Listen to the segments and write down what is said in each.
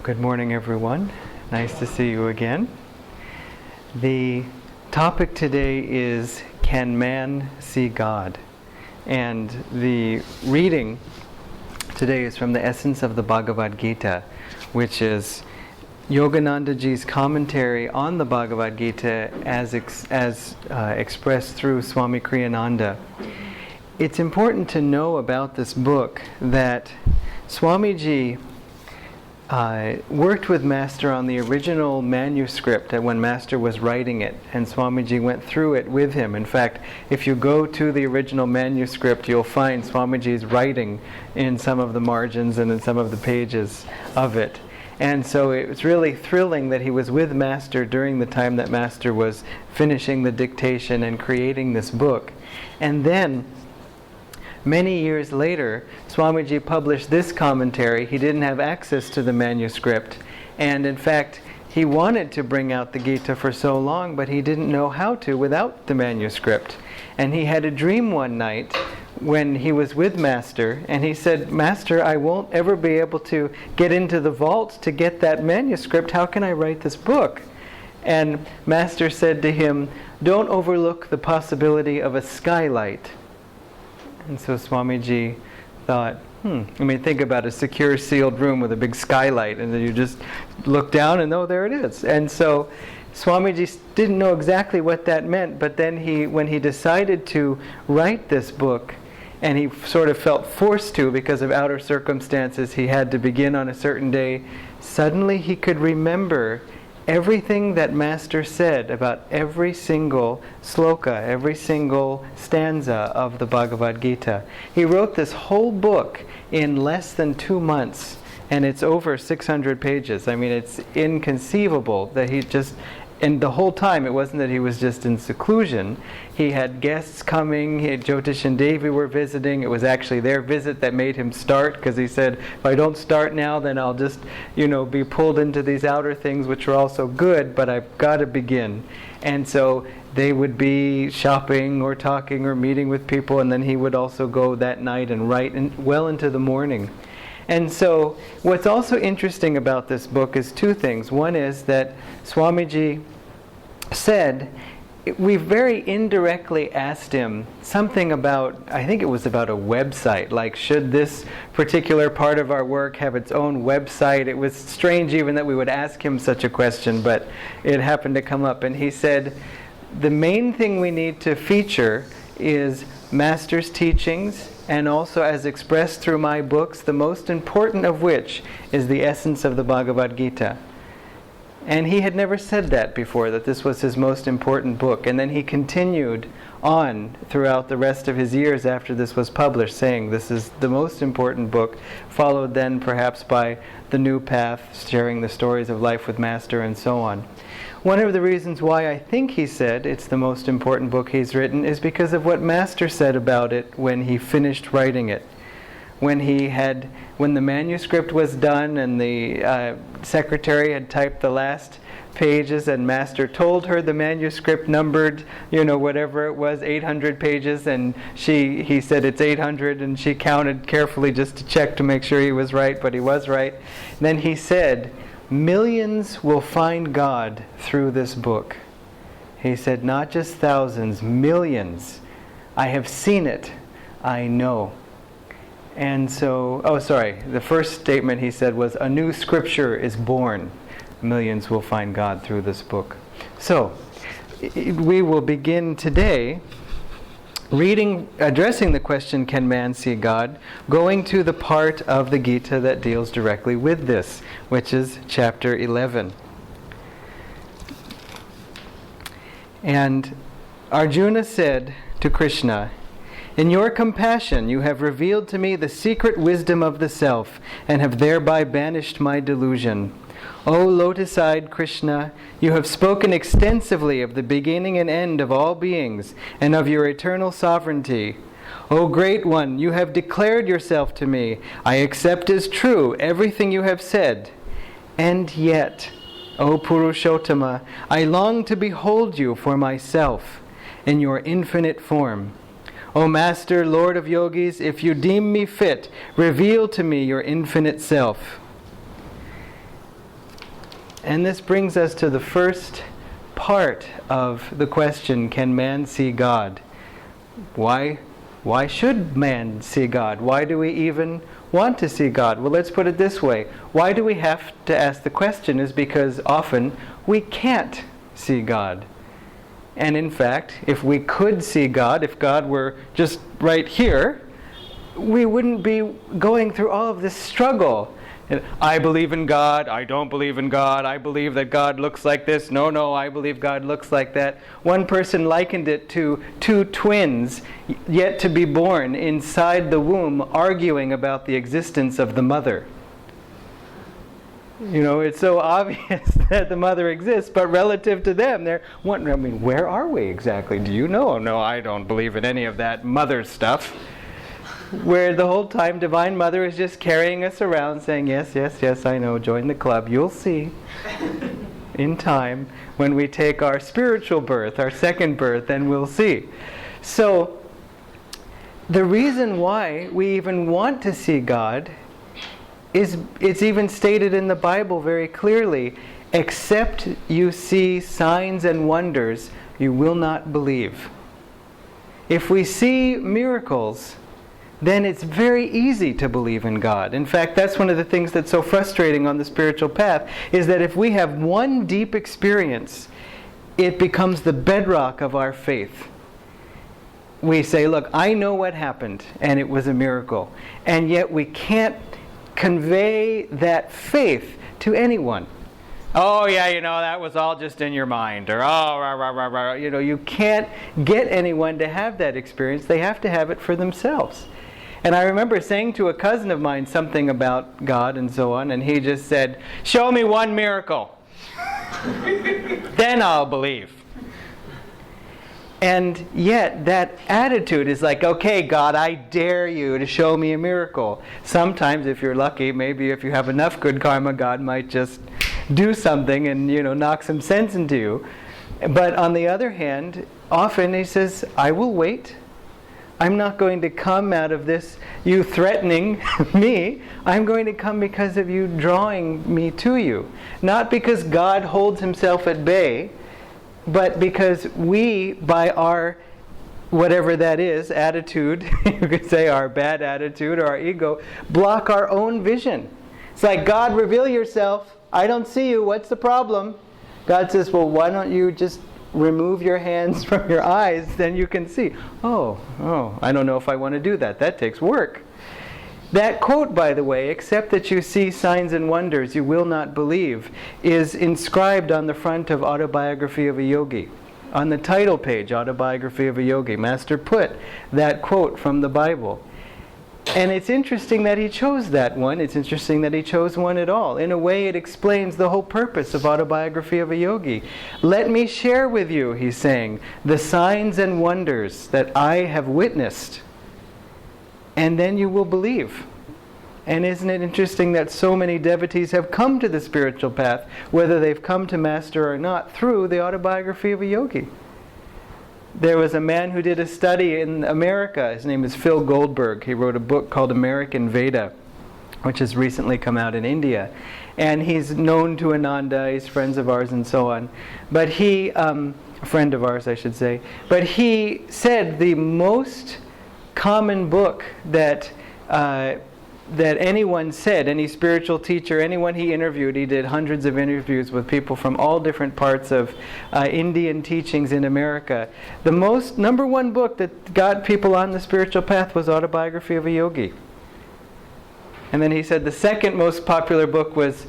Good morning, everyone. Nice to see you again. The topic today is, can man see God? And the reading today is from the essence of the Bhagavad Gita, which is Yoganandaji's commentary on the Bhagavad Gita as expressed through Swami Kriyananda. It's important to know about this book that Swamiji worked with Master on the original manuscript when Master was writing it, and Swamiji went through it with him. In fact, if you go to the original manuscript, you'll find Swamiji's writing in some of the margins and in some of the pages of it. And so it was really thrilling that he was with Master during the time that Master was finishing the dictation and creating this book. And then many years later, Swamiji published this commentary. He didn't have access to the manuscript, and in fact, he wanted to bring out the Gita for so long, but he didn't know how to without the manuscript. And he had a dream one night when he was with Master, and he said, "Master, I won't ever be able to get into the vault to get that manuscript. How can I write this book?" And Master said to him, "Don't overlook the possibility of a skylight." And so Swamiji thought, think about a secure sealed room with a big skylight, and then you just look down and there it is. And so Swamiji didn't know exactly what that meant, but then when he decided to write this book, and he sort of felt forced to because of outer circumstances, he had to begin on a certain day, suddenly he could remember everything that Master said about every single sloka, every single stanza of the Bhagavad Gita. He wrote this whole book in less than 2 months, and it's over 600 pages. I mean, it's inconceivable that and the whole time, it wasn't that he was just in seclusion. He had guests coming. Jyotish and Devi were visiting. It was actually their visit that made him start, because he said, if I don't start now, then I'll just, be pulled into these outer things, which are also good, but I've got to begin. And so they would be shopping or talking or meeting with people, and then he would also go that night and write well into the morning. And so what's also interesting about this book is two things. One is that Swamiji said, we very indirectly asked him something about, I think it was about a website, like should this particular part of our work have its own website? It was strange even that we would ask him such a question, but it happened to come up. And he said, the main thing we need to feature is Master's teachings, and also as expressed through my books, the most important of which is the essence of the Bhagavad Gita. And he had never said that before, that this was his most important book. And then he continued on throughout the rest of his years after this was published, saying this is the most important book, followed then perhaps by The New Path, sharing the stories of life with Master and so on. One of the reasons why I think he said it's the most important book he's written is because of what Master said about it when he finished writing it. When the manuscript was done and the secretary had typed the last pages, and Master told her the manuscript numbered, whatever it was, 800 pages, and he said it's 800, and she counted carefully just to check to make sure he was right, but he was right. And then he said, millions will find God through this book. He said, not just thousands, millions. I have seen it. I know. And so, the first statement he said was, a new scripture is born. Millions will find God through this book. So, we will begin today addressing the question, can man see God, going to the part of the Gita that deals directly with this, which is chapter 11. And Arjuna said to Krishna, in your compassion you have revealed to me the secret wisdom of the self, and have thereby banished my delusion. O lotus-eyed Krishna, you have spoken extensively of the beginning and end of all beings, and of your eternal sovereignty. O Great One, you have declared yourself to me. I accept as true everything you have said. And yet, O Purushottama, I long to behold you for myself in your infinite form. O Master, Lord of Yogis, if you deem me fit, reveal to me your infinite self. And this brings us to the first part of the question, can man see God? Why should man see God? Why do we even want to see God? Well, let's put it this way. Why do we have to ask the question is because often we can't see God. And in fact, if we could see God, if God were just right here, we wouldn't be going through all of this struggle. I believe in God, I don't believe in God, I believe that God looks like this, no, I believe God looks like that. One person likened it to two twins yet to be born inside the womb arguing about the existence of the mother. You know, it's so obvious that the mother exists, but relative to them, they're wondering, where are we exactly? Do you know? No, I don't believe in any of that mother stuff. Where the whole time Divine Mother is just carrying us around saying, yes, I know, join the club. You'll see in time when we take our spiritual birth, our second birth, then we'll see. So the reason why we even want to see God is, it's even stated in the Bible very clearly, except you see signs and wonders, you will not believe. If we see miracles, then it's very easy to believe in God. In fact, that's one of the things that's so frustrating on the spiritual path, is that if we have one deep experience, it becomes the bedrock of our faith. We say, look, I know what happened, and it was a miracle. And yet we can't convey that faith to anyone. Oh, yeah, that was all just in your mind. Or, you can't get anyone to have that experience. They have to have it for themselves. And I remember saying to a cousin of mine something about God and so on, and he just said, show me one miracle. Then I'll believe. And yet that attitude is like, okay, God, I dare you to show me a miracle. Sometimes, if you're lucky, maybe if you have enough good karma, God might just do something and, knock some sense into you. But on the other hand, often he says, I will wait. I'm not going to come out of this, you threatening me. I'm going to come because of you drawing me to you. Not because God holds himself at bay, but because we, by our, whatever that is, attitude, you could say our bad attitude or our ego, block our own vision. It's like, God, reveal yourself. I don't see you. What's the problem? God says, well, why don't you just remove your hands from your eyes, then you can see. Oh, I don't know if I want to do that. That takes work. That quote, by the way, except that you see signs and wonders, you will not believe, is inscribed on the front of Autobiography of a Yogi. On the title page, Autobiography of a Yogi, Master put that quote from the Bible. And it's interesting that he chose that one. It's interesting that he chose one at all. In a way, it explains the whole purpose of Autobiography of a Yogi. Let me share with you, he's saying, the signs and wonders that I have witnessed, and then you will believe. And isn't it interesting that so many devotees have come to the spiritual path, whether they've come to Master or not, through the Autobiography of a Yogi? There was a man who did a study in America. His name is Phil Goldberg. He wrote a book called American Veda, which has recently come out in India. And he's known to Ananda, he's friends of ours and so on. But he, a friend of ours I should say, but he said the most common book that anyone said, any spiritual teacher, anyone he interviewed, he did hundreds of interviews with people from all different parts of Indian teachings in America. The number one book that got people on the spiritual path was Autobiography of a Yogi. And then he said the second most popular book is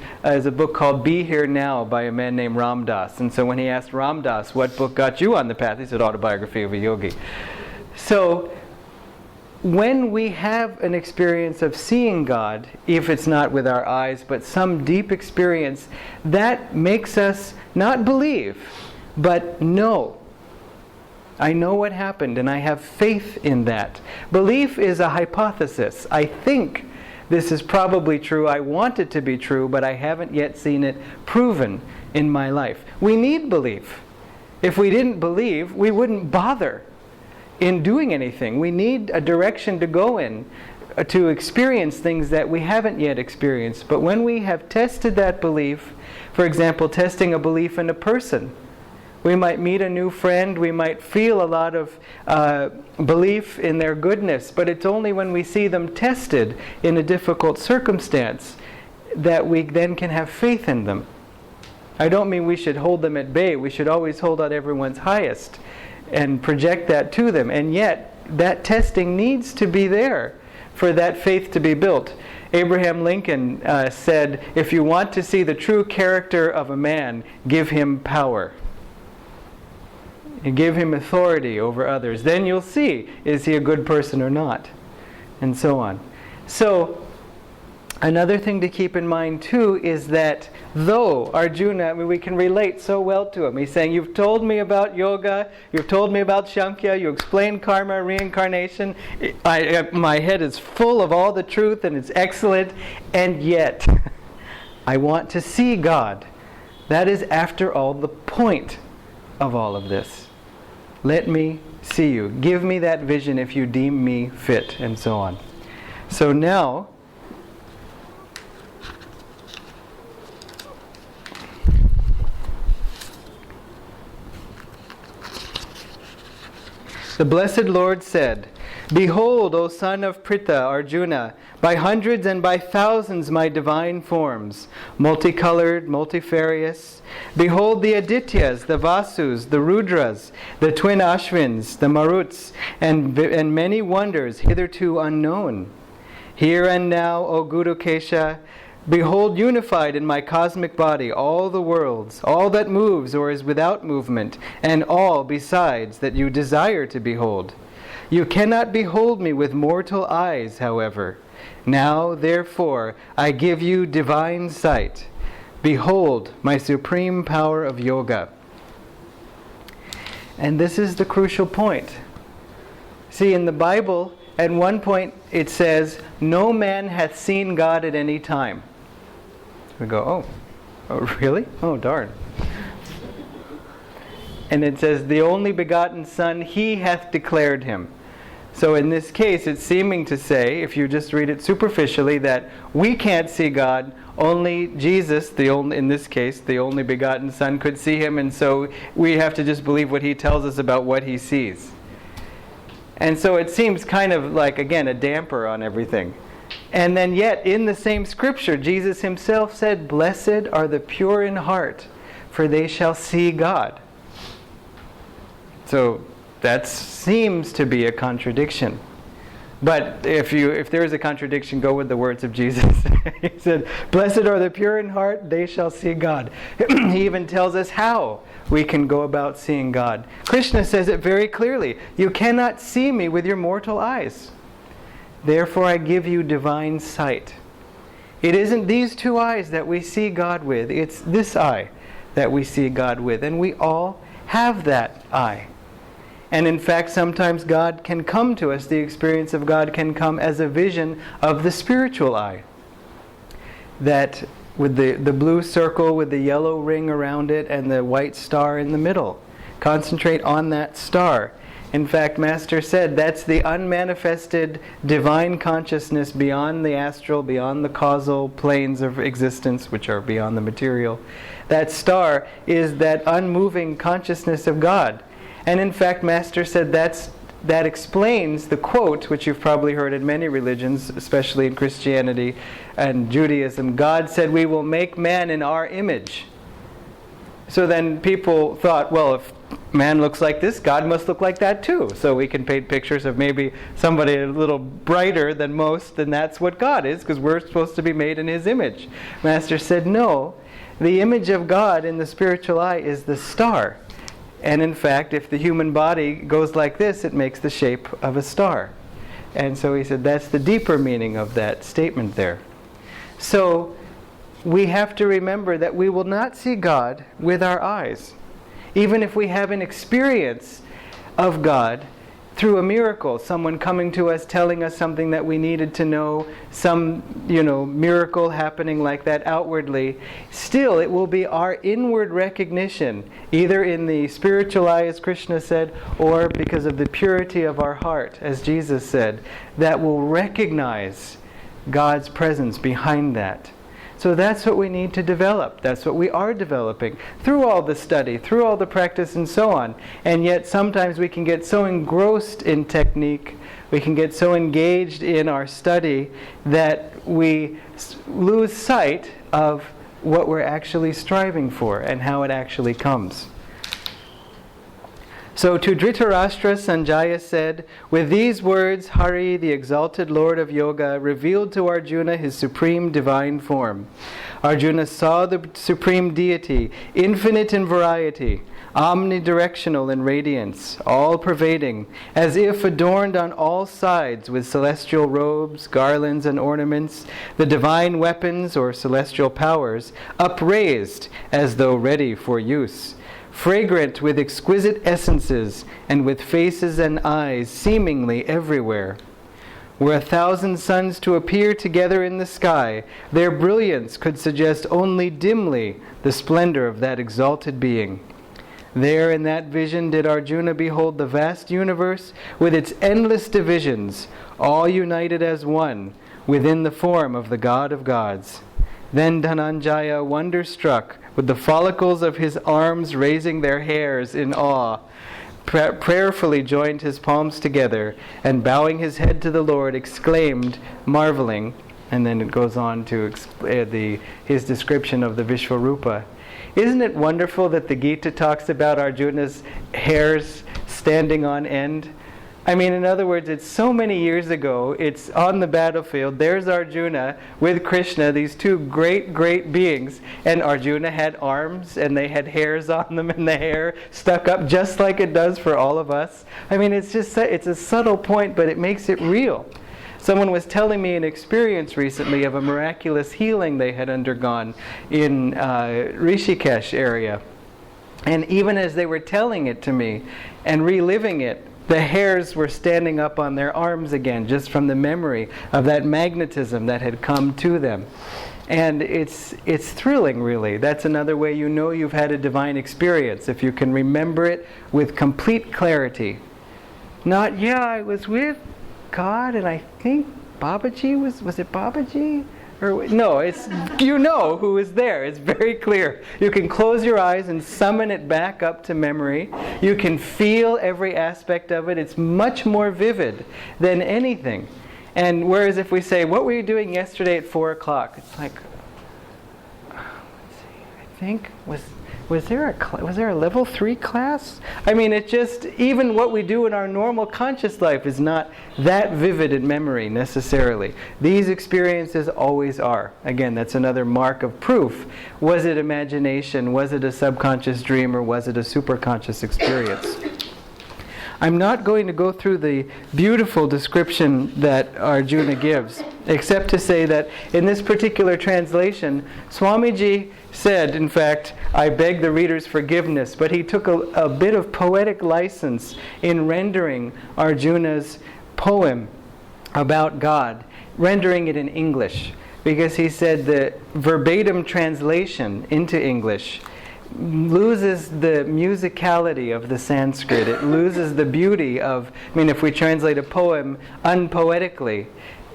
a book called Be Here Now by a man named Ram Dass. And so when he asked Ram Dass, what book got you on the path? He said Autobiography of a Yogi. So when we have an experience of seeing God, if it's not with our eyes, but some deep experience, that makes us not believe, but know. I know what happened, and I have faith in that. Belief is a hypothesis. I think this is probably true. I want it to be true, but I haven't yet seen it proven in my life. We need belief. If we didn't believe, we wouldn't bother in doing anything. We need a direction to go in. to experience things that we haven't yet experienced. But when we have tested that belief, for example, testing a belief in a person, we might meet a new friend, we might feel a lot of belief in their goodness, but it's only when we see them tested in a difficult circumstance that we then can have faith in them. I don't mean we should hold them at bay. We should always hold out everyone's highest and project that to them. And yet, that testing needs to be there for that faith to be built. Abraham Lincoln said, if you want to see the true character of a man, give him power. And give him authority over others. Then you'll see, is he a good person or not? And so on. So, another thing to keep in mind too is that though Arjuna, we can relate so well to him. He's saying, you've told me about yoga, you've told me about Sankhya, you explained karma, reincarnation. My head is full of all the truth and it's excellent, and yet I want to see God. That is, after all, the point of all of this. Let me see you. Give me that vision if you deem me fit, and so on. So now, the Blessed Lord said, behold, O son of Pritha, Arjuna, by hundreds and by thousands my divine forms, multicolored, multifarious. Behold the Adityas, the Vasus, the Rudras, the twin Ashwins, the Maruts, and many wonders hitherto unknown. Here and now, O Guru Kesha, behold unified in my cosmic body all the worlds, all that moves or is without movement, and all besides that you desire to behold. You cannot behold me with mortal eyes, however. Now, therefore, I give you divine sight. Behold my supreme power of yoga. And this is the crucial point. See, in the Bible, at one point it says, no man hath seen God at any time. We go, oh, really? Oh, darn. And it says, the only begotten Son, He hath declared Him. So in this case, it's seeming to say, if you just read it superficially, that we can't see God, only Jesus, in this case, the only begotten Son, could see Him, and so we have to just believe what He tells us about what He sees. And so it seems kind of like, again, a damper on everything. And then yet, in the same scripture, Jesus Himself said, blessed are the pure in heart, for they shall see God. So that seems to be a contradiction. But if there is a contradiction, go with the words of Jesus. He said, blessed are the pure in heart, they shall see God. He even tells us how we can go about seeing God. Krishna says it very clearly. You cannot see me with your mortal eyes. Therefore I give you divine sight. It isn't these two eyes that we see God with. It's this eye that we see God with. And we all have that eye. And in fact, sometimes God can come to us, the experience of God can come as a vision of the spiritual eye. That with the blue circle with the yellow ring around it and the white star in the middle. Concentrate on that star. In fact, Master said that's the unmanifested divine consciousness beyond the astral, beyond the causal planes of existence, which are beyond the material. That star is that unmoving consciousness of God. And in fact, Master said that explains the quote, which you've probably heard in many religions, especially in Christianity and Judaism. God said, we will make man in our image. So then people thought, well, if man looks like this, God must look like that too. So we can paint pictures of maybe somebody a little brighter than most, and that's what God is, because we're supposed to be made in His image. Master said, no, the image of God in the spiritual eye is the star. And in fact, if the human body goes like this, it makes the shape of a star. And so he said that's the deeper meaning of that statement there. So we have to remember that we will not see God with our eyes. Even if we have an experience of God through a miracle, someone coming to us telling us something that we needed to know, some miracle happening like that outwardly, still it will be our inward recognition, either in the spiritual eye, as Krishna said, or because of the purity of our heart, as Jesus said, that will recognize God's presence behind that. So that's what we need to develop. That's what we are developing through all the study, through all the practice and so on. And yet sometimes we can get so engrossed in technique, we can get so engaged in our study that we lose sight of what we're actually striving for and how it actually comes. So to Dhritarashtra, Sanjaya said, "With these words, Hari, the exalted Lord of Yoga, revealed to Arjuna his supreme divine form. Arjuna saw the supreme deity, infinite in variety, omnidirectional in radiance, all-pervading, as if adorned on all sides with celestial robes, garlands, and ornaments, the divine weapons or celestial powers, upraised as though ready for use. Fragrant with exquisite essences, and with faces and eyes seemingly everywhere. Were 1,000 suns to appear together in the sky, their brilliance could suggest only dimly the splendor of that exalted being. There in that vision did Arjuna behold the vast universe with its endless divisions, all united as one, within the form of the God of gods. Then Dhananjaya, wonder-struck, with the follicles of his arms raising their hairs in awe, prayerfully joined his palms together, and bowing his head to the Lord, exclaimed, marveling, and then it goes on to his description of the Vishvarupa. Isn't it wonderful that the Gita talks about Arjuna's hairs standing on end? I mean, in other words, it's so many years ago, it's on the battlefield, there's Arjuna with Krishna, these two great, great beings, and Arjuna had arms, and they had hairs on them, and the hair stuck up just like it does for all of us. I mean, it's a subtle point, but it makes it real. Someone was telling me an experience recently of a miraculous healing they had undergone in Rishikesh area. And even as they were telling it to me and reliving it, the hairs were standing up on their arms again, just from the memory of that magnetism that had come to them. And it's thrilling, really. That's another way you know you've had a divine experience, if you can remember it with complete clarity. Not, I was with God, and I think Babaji was it Babaji? Or no, it's who is there. It's very clear. You can close your eyes and summon it back up to memory. You can feel every aspect of it. It's much more vivid than anything. And whereas if we say, what were you doing yesterday at 4 o'clock? It's like, let's see, I think, was there a level 3 class? I mean, it just, even what we do in our normal conscious life is not that vivid in memory necessarily. These experiences always are. Again, that's another mark of proof. Was it imagination? Was it a subconscious dream? Or was it a superconscious experience? I'm not going to go through the beautiful description that Arjuna gives, except to say that in this particular translation, Swamiji said, in fact, I beg the reader's forgiveness, but he took a bit of poetic license in rendering Arjuna's poem about God, rendering it in English, because he said the verbatim translation into English loses the musicality of the Sanskrit. It loses the beauty of, if we translate a poem unpoetically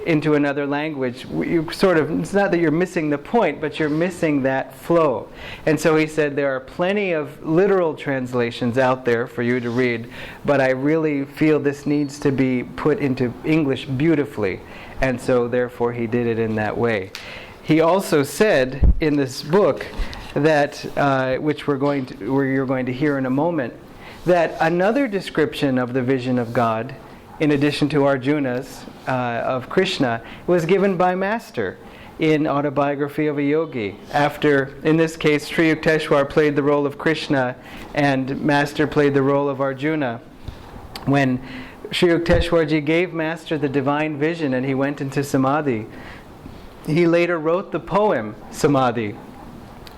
into another language, it's not that you're missing the point, but you're missing that flow. And so he said there are plenty of literal translations out there for you to read, but I really feel this needs to be put into English beautifully, and so therefore he did it in that way. He also said in this book that, which you're going to hear in a moment, that another description of the vision of God, in addition to Arjuna's, of Krishna, was given by Master in Autobiography of a Yogi. After, in this case, Sri Yukteswar played the role of Krishna and Master played the role of Arjuna. When Sri Yukteswarji gave Master the divine vision and he went into Samadhi, he later wrote the poem Samadhi,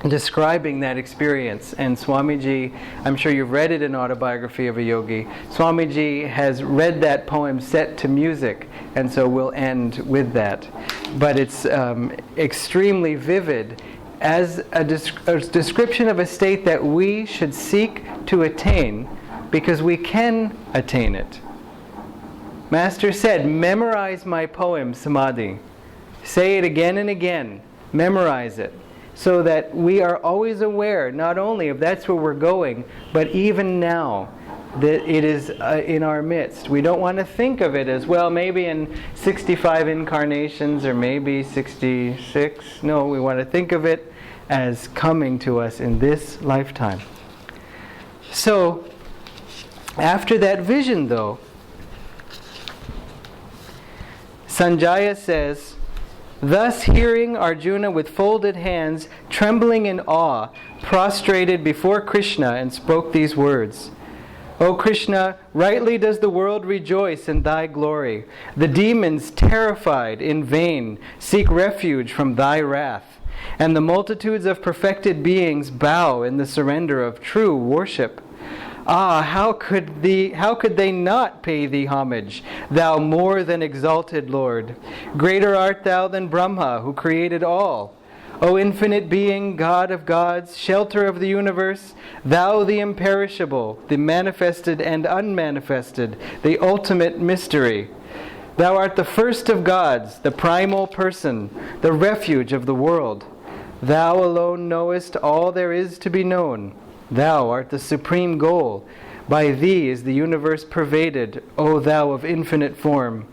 describing that experience. And Swamiji, I'm sure you've read it in Autobiography of a Yogi, Swamiji has read that poem set to music, and so we'll end with that. But it's extremely vivid as a description of a state that we should seek to attain, because we can attain it. Master said, memorize my poem, Samadhi. Say it again and again. Memorize it. So that we are always aware, not only of that's where we're going, but even now, that it is in our midst. We don't want to think of it as, well, maybe in 65 incarnations or maybe 66. No, we want to think of it as coming to us in this lifetime. So, after that vision, though, Sanjaya says, thus hearing Arjuna with folded hands, trembling in awe, prostrated before Krishna and spoke these words. O Krishna, rightly does the world rejoice in thy glory. The demons, terrified in vain, seek refuge from thy wrath. And the multitudes of perfected beings bow in the surrender of true worship. Ah, how could they not pay thee homage, thou more than exalted Lord? Greater art thou than Brahma, who created all. O infinite being, God of gods, shelter of the universe, thou the imperishable, the manifested and unmanifested, the ultimate mystery. Thou art the first of gods, the primal person, the refuge of the world. Thou alone knowest all there is to be known. Thou art the supreme goal. By thee is the universe pervaded, O thou of infinite form.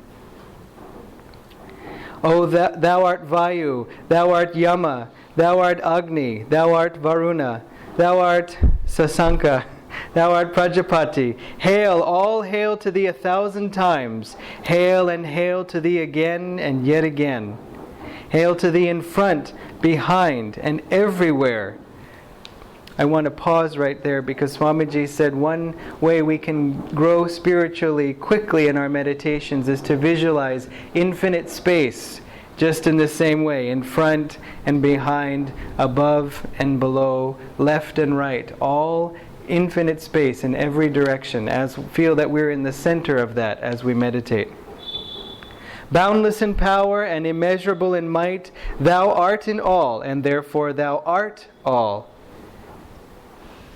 O thou art Vayu, thou art Yama, thou art Agni, thou art Varuna, thou art Sasanka, thou art Prajapati. Hail, all hail to thee 1,000 times. Hail and hail to thee again and yet again. Hail to thee in front, behind, and everywhere. I want to pause right there because Swamiji said one way we can grow spiritually quickly in our meditations is to visualize infinite space, just in the same way, in front and behind, above and below, left and right, all infinite space in every direction, as feel that we're in the center of that as we meditate. Boundless in power and immeasurable in might, thou art in all, and therefore thou art all.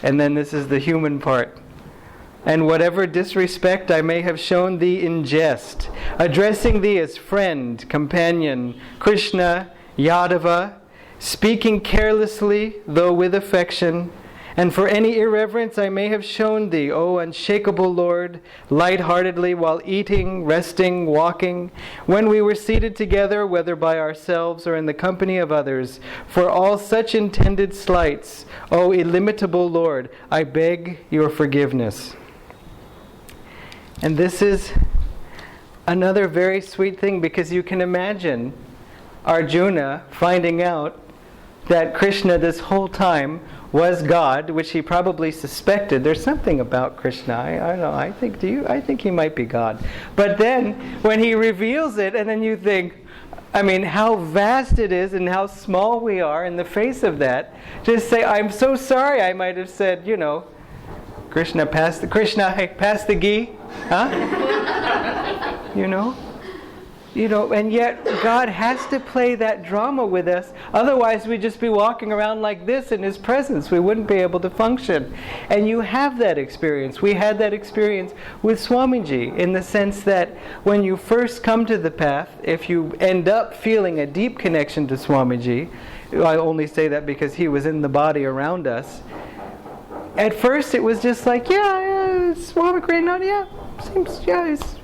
And then this is the human part. And whatever disrespect I may have shown thee in jest, addressing thee as friend, companion, Krishna, Yadava, speaking carelessly, though with affection, and for any irreverence I may have shown thee, O unshakable Lord, light-heartedly while eating, resting, walking, when we were seated together, whether by ourselves or in the company of others, for all such intended slights, O illimitable Lord, I beg your forgiveness. And this is another very sweet thing, because you can imagine Arjuna finding out that Krishna this whole time was God, which he probably suspected. There's something about Krishna. I don't know. I think he might be God. But then when he reveals it, and then you think, I mean, how vast it is and how small we are in the face of that. Just say, I'm so sorry. I might have said, Krishna, pass the ghee, huh? And yet God has to play that drama with us. Otherwise we'd just be walking around like this in His presence. We wouldn't be able to function. And you have that experience. We had that experience with Swamiji, in the sense that when you first come to the path, if you end up feeling a deep connection to Swamiji, I only say that because he was in the body around us. At first it was just like, Swami Krishna,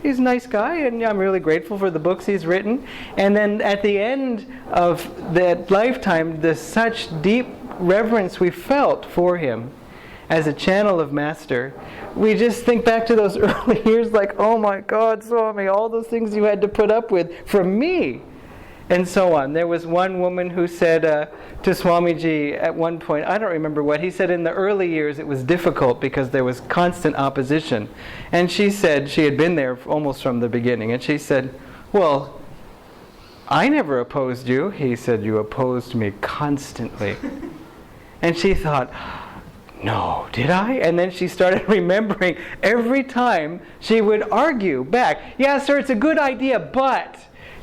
he's a nice guy, and I'm really grateful for the books he's written. And then at the end of that lifetime, there's such deep reverence we felt for him as a channel of Master. We just think back to those early years like, oh my God, Swami, all those things you had to put up with for me. And so on. There was one woman who said to Swamiji at one point, I don't remember what, he said in the early years it was difficult because there was constant opposition. And she said, she had been there almost from the beginning, and she said, well, I never opposed you. He said, you opposed me constantly. And she thought, no, did I? And then she started remembering every time she would argue back, yeah, sir, it's a good idea, but,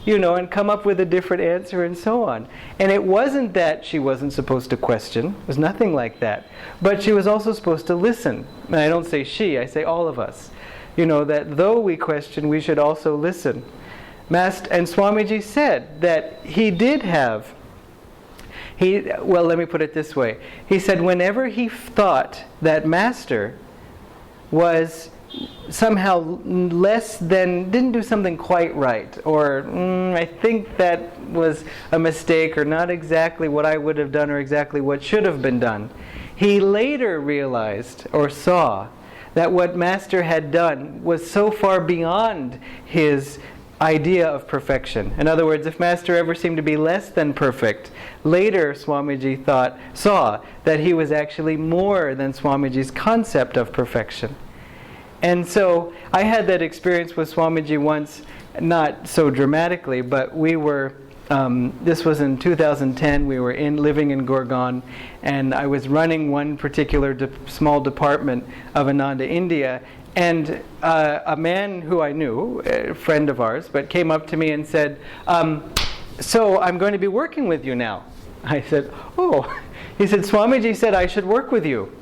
and come up with a different answer and so on. And it wasn't that she wasn't supposed to question. It was nothing like that. But she was also supposed to listen. And I don't say she, I say all of us. That though we question, we should also listen. And Swamiji said that he did have, let me put it this way. He said whenever he thought that Master was somehow less than, didn't do something quite right, or I think that was a mistake, or not exactly what I would have done, or exactly what should have been done, he later realized or saw that what Master had done was so far beyond his idea of perfection. In other words, if Master ever seemed to be less than perfect, later Swamiji saw that he was actually more than Swamiji's concept of perfection. And so I had that experience with Swamiji once, not so dramatically, but we were, this was in 2010, we were living in Gurgaon, and I was running one particular small department of Ananda India, and a man who I knew, a friend of ours, but came up to me and said, so I'm going to be working with you now. I said, oh. He said, Swamiji said I should work with you.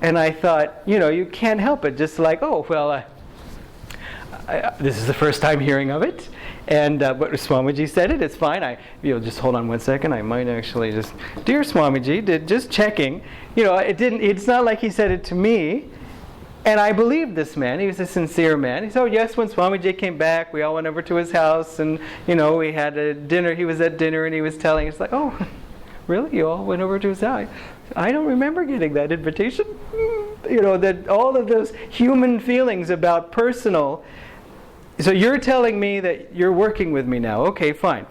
And I thought, you can't help it. Just like, oh, well, this is the first time hearing of it. And but Swamiji said it, it's fine. Just hold on one second. I might actually just, dear Swamiji, just checking. It's not like he said it to me. And I believed this man. He was a sincere man. He said, oh, yes, when Swamiji came back, we all went over to his house. And, we had a dinner. He was at dinner and he was telling us, like, oh, really? You all went over to his house? I don't remember getting that invitation. That all of those human feelings about personal. So you're telling me that you're working with me now. Okay, fine.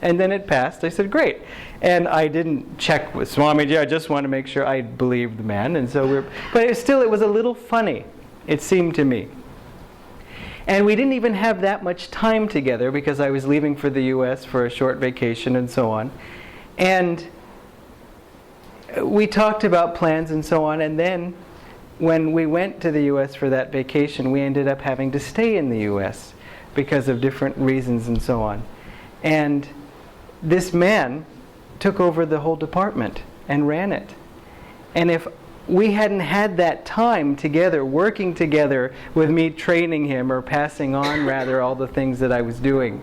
And then it passed. I said, great. And I didn't check with Swamiji. I just wanted to make sure I believed the man. And so but it was a little funny, it seemed to me. And we didn't even have that much time together because I was leaving for the U.S. for a short vacation and so on. And we talked about plans and so on, and then when we went to the U.S. for that vacation, we ended up having to stay in the U.S. because of different reasons and so on. And this man took over the whole department and ran it. And if we hadn't had that time together, working together with me training him, or passing on rather all the things that I was doing,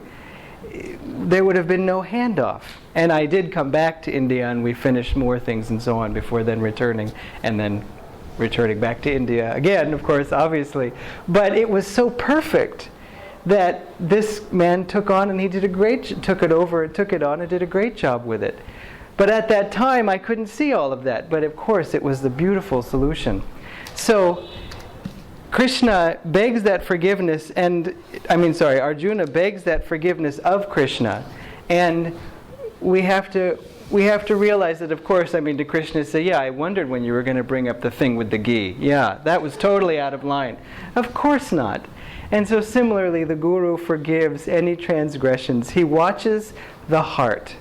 there would have been no handoff. And I did come back to India and we finished more things and so on before then returning, and then returning back to India again, of course, obviously. But it was so perfect that this man took on, and he did took it over and took it on and did a great job with it. But at that time I couldn't see all of that, but of course it was the beautiful solution. So Krishna begs that forgiveness, Arjuna begs that forgiveness of Krishna, and we have to realize that, of course, did Krishna say, yeah, I wondered when you were going to bring up the thing with the ghee. Yeah, that was totally out of line. Of course not. And so similarly, the Guru forgives any transgressions. He watches the heart.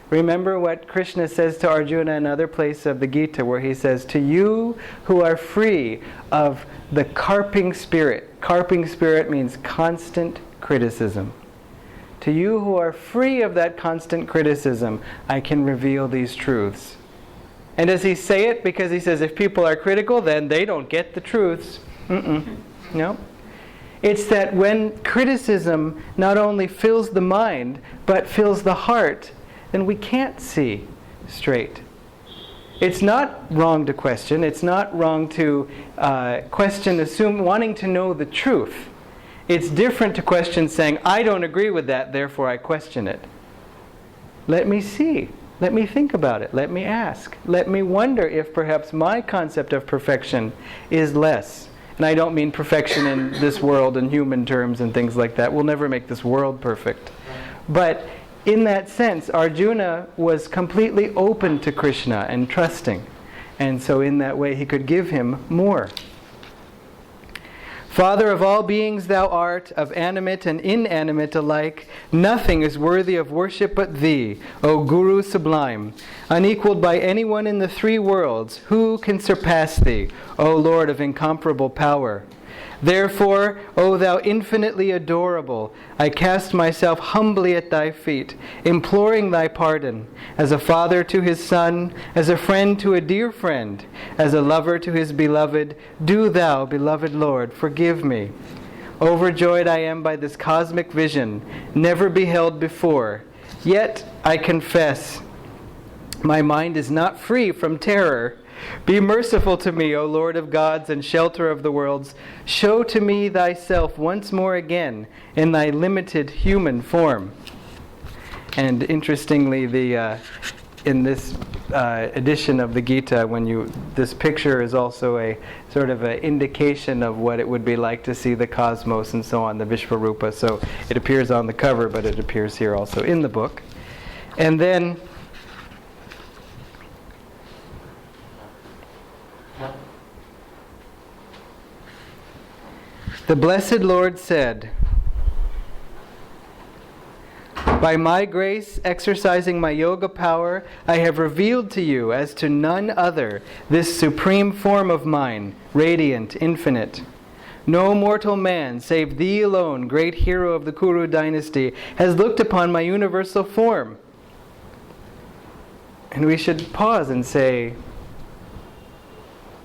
Remember what Krishna says to Arjuna in another place of the Gita, where he says, to you who are free of the carping spirit. Carping spirit means constant criticism. To you who are free of that constant criticism, I can reveal these truths. And does he say it because he says if people are critical, then they don't get the truths? No. It's that when criticism not only fills the mind, but fills the heart, then we can't see straight. It's not wrong to question. It's not wrong to question, assume, wanting to know the truth. It's different to question saying, I don't agree with that, therefore I question it. Let me see. Let me think about it. Let me ask. Let me wonder if perhaps my concept of perfection is less. And I don't mean perfection in this world in human terms and things like that. We'll never make this world perfect. But in that sense, Arjuna was completely open to Krishna and trusting. And so in that way he could give him more. Father of all beings thou art, of animate and inanimate alike. Nothing is worthy of worship but thee, O Guru sublime. Unequaled by anyone in the three worlds, who can surpass thee, O Lord of incomparable power? Therefore, O thou infinitely adorable, I cast myself humbly at thy feet, imploring thy pardon, as a father to his son, as a friend to a dear friend, as a lover to his beloved. Do thou, beloved Lord, forgive me. Overjoyed I am by this cosmic vision, never beheld before. Yet, I confess, my mind is not free from terror. Be merciful to me, O Lord of gods and shelter of the worlds. Show to me thyself once more again in thy limited human form. And interestingly, in this edition of the Gita, this picture is also a sort of an indication of what it would be like to see the cosmos and so on, the Vishvarupa. So it appears on the cover, but it appears here also in the book. And then the Blessed Lord said, by my grace, exercising my yoga power, I have revealed to you as to none other this supreme form of mine, radiant, infinite. No mortal man, save thee alone, great hero of the Kuru dynasty, has looked upon my universal form. And we should pause and say,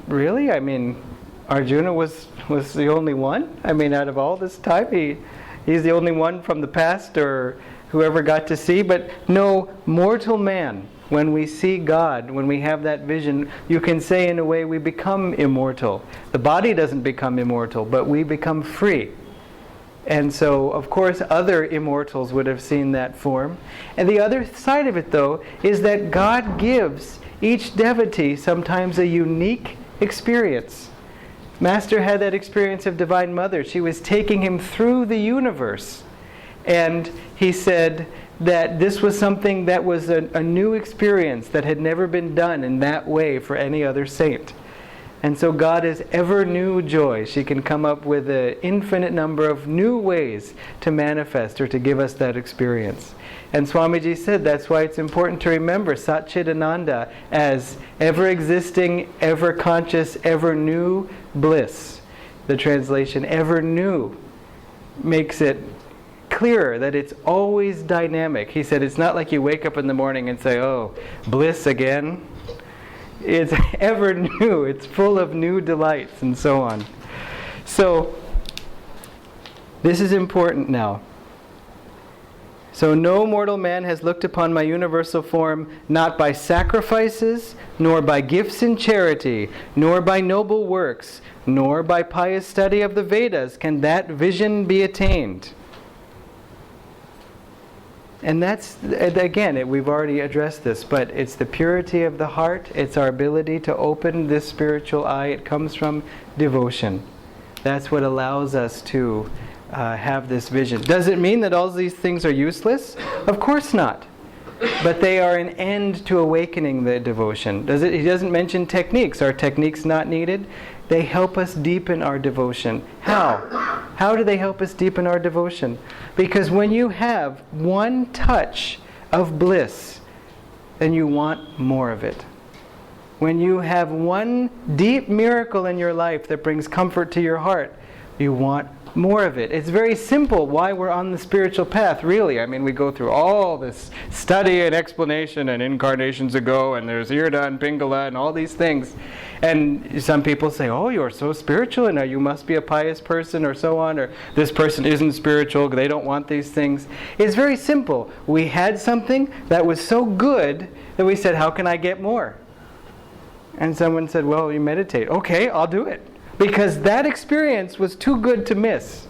really? I mean, Arjuna was the only one? I mean, out of all this time, he's the only one from the past or whoever got to see. But no mortal man, when we see God, when we have that vision, you can say in a way we become immortal. The body doesn't become immortal, but we become free. And so, of course, other immortals would have seen that form. And the other side of it, though, is that God gives each devotee sometimes a unique experience. Master had that experience of Divine Mother. She was taking him through the universe. And he said that this was something that was a new experience that had never been done in that way for any other saint. And so God is ever new joy. She can come up with an infinite number of new ways to manifest or to give us that experience. And Swamiji said that's why it's important to remember Satchidananda as ever-existing, ever-conscious, ever-new bliss. The translation, ever new, makes it clearer that it's always dynamic. He said it's not like you wake up in the morning and say, oh, bliss again. It's ever new. It's full of new delights and so on. So, this is important now. So no mortal man has looked upon my universal form, not by sacrifices, nor by gifts in charity, nor by noble works, nor by pious study of the Vedas can that vision be attained. And that's, again, we've already addressed this, but it's the purity of the heart, it's our ability to open this spiritual eye. It comes from devotion. That's what allows us to have this vision. Does it mean that all these things are useless? Of course not. But they are an end to awakening the devotion. He doesn't mention techniques. Are techniques not needed? They help us deepen our devotion. How? How do they help us deepen our devotion? Because when you have one touch of bliss, then you want more of it. When you have one deep miracle in your life that brings comfort to your heart, you want more of it. It's very simple why we're on the spiritual path, really. I mean, we go through all this study and explanation and incarnations ago, and there's Irda and Pingala and all these things. And some people say, oh, you're so spiritual, and you must be a pious person, or so on, or this person isn't spiritual, they don't want these things. It's very simple. We had something that was so good that we said, how can I get more? And someone said, well, you meditate. Okay, I'll do it. Because that experience was too good to miss.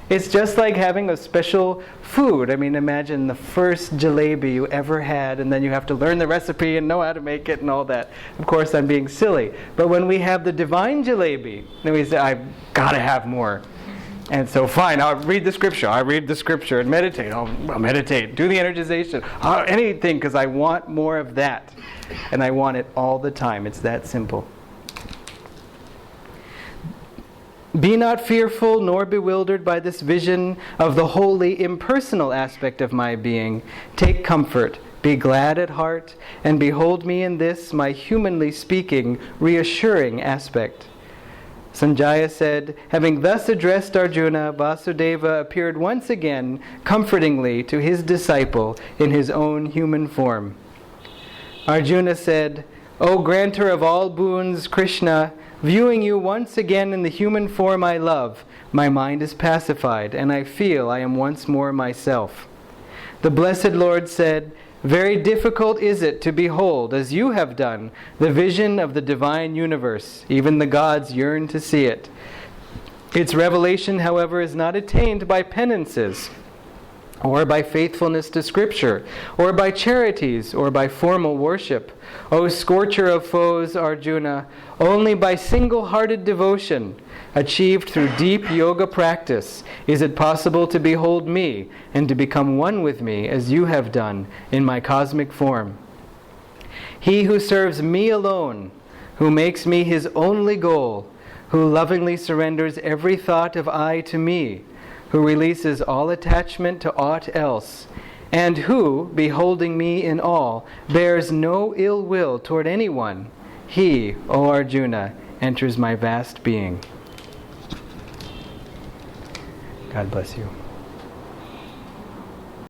It's just like having a special food. I mean, imagine the first jalebi you ever had, and then you have to learn the recipe and know how to make it and all that. Of course, I'm being silly. But when we have the divine jalebi, then we say, I've got to have more. And so, fine, I'll read the scripture. I'll read the scripture and meditate. I'll meditate. Do the energization. Anything, because I want more of that. And I want it all the time. It's that simple. Be not fearful nor bewildered by this vision of the wholly impersonal aspect of my being. Take comfort, be glad at heart, and behold me in this, my humanly speaking, reassuring aspect. Sanjaya said, having thus addressed Arjuna, Vasudeva appeared once again comfortingly to his disciple in his own human form. Arjuna said, O granter of all boons, Krishna, viewing you once again in the human form I love, my mind is pacified, and I feel I am once more myself. The blessed Lord said, very difficult is it to behold, as you have done, the vision of the divine universe. Even the gods yearn to see it. Its revelation, however, is not attained by penances, or by faithfulness to Scripture, or by charities, or by formal worship. O scorcher of foes, Arjuna, only by single-hearted devotion, achieved through deep yoga practice, is it possible to behold me and to become one with me as you have done in my cosmic form. He who serves me alone, who makes me his only goal, who lovingly surrenders every thought of I to me, who releases all attachment to aught else, and who, beholding me in all, bears no ill will toward anyone, he, O Arjuna, enters my vast being. God bless you.